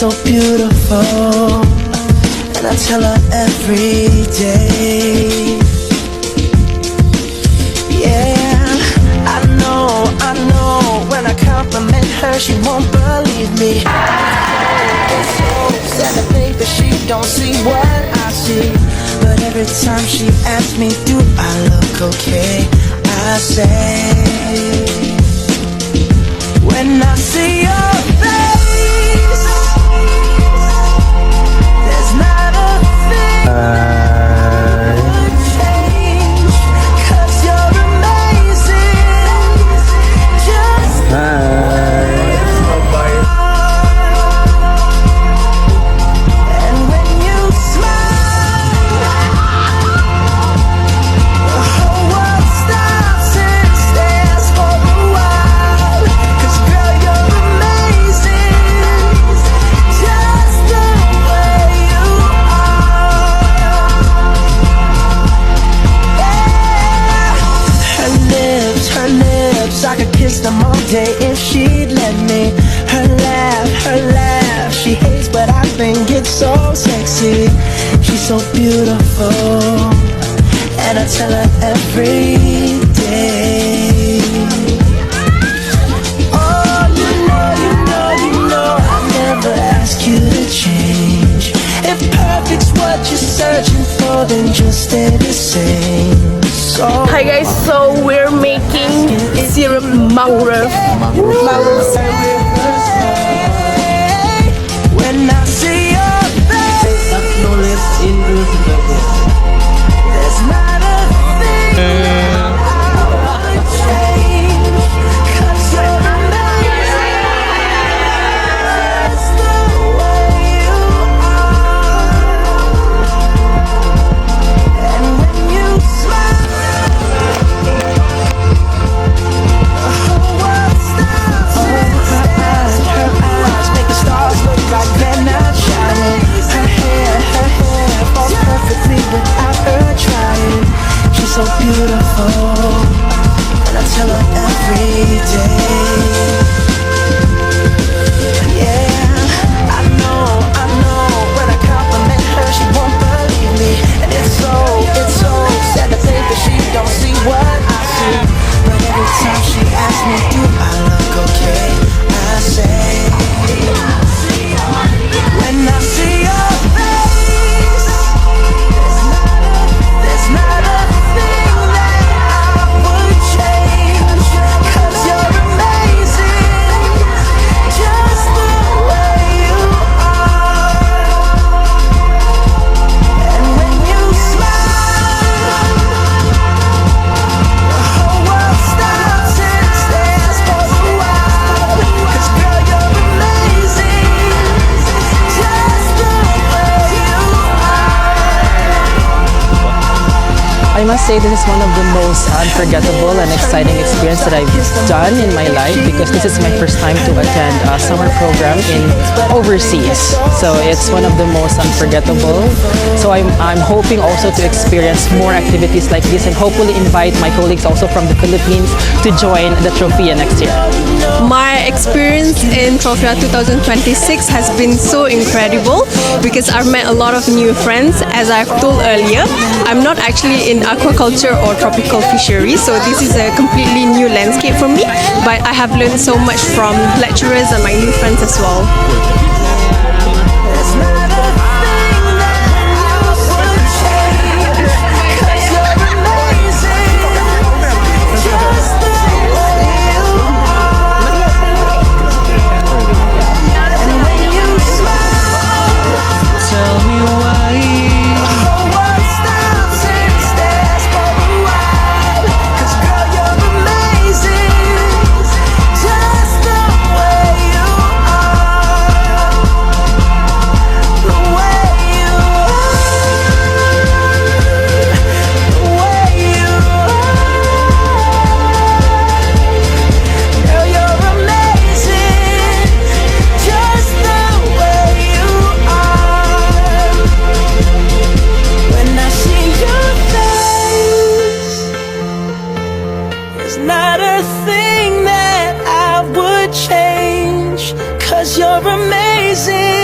so beautiful, and I tell her every day. Yeah, I know, when I compliment her, she won't believe me. It's so sad to think that she don't see what I see, but every time she asks me, do I look okay, I say, when I see your face, there's not a thing would change, 'cause you're amazing, just the way you are. And when you smile, the whole world stops and stares for a while, 'cause girl, you're amazing, just the way you are. Yeah. Her lips, I could kiss them all day if she'd let me. Her laugh, she hates but I think it's so sexy. She's so beautiful, and I tell her every day. Oh, you know, I never ask you to change. If perfect's what you're searching for, then just stay the same. So Hi guys, so we're making syrup mangrove. when I see your face, there's not a thing I would change, 'cause you're amazing, just the way you are. And when you smile, the whole world stops and stares. Her eyes make the stars look like they're not shining. Her hair falls perfectly without her trying. She's so beautiful, and I tell her every day. Yeah, I know, when I compliment her, she won't believe me. And it's so sad to think that she don't see what I see, but every time she asks me, do I look okay, I say, when I see your face, there's not a thing that I would change, 'cause you're amazing, just the way you are. And when you smile, the whole world stops and stares for a while, 'cause girl, you're amazing, just the way you I must say this is one of the most unforgettable and exciting experience that I've done in my life, because this is my first time to attend a summer program in overseas. So it's one of the most unforgettable. So I'm hoping also to experience more activities like this, and hopefully invite my colleagues also from the Philippines to join the TROFIA next year. My experience in TROFIA 2026 has been so incredible because I've met a lot of new friends. As I've told earlier, I'm not actually in aquaculture or tropical fisheries, so this is a completely new landscape for me, but I have learned so much from lecturers and my new friends as well. There's not a thing that I would change, 'cause you're amazing, just the way you are. And when you smile, tell me why, the whole world stops and stares for a while, 'cause girl, you're amazing, just the way you are. The way you are, the way you are. Girl, you're amazing, just the way you are. When I see your face, there's not a thing that I would change, 'cause you're amazing.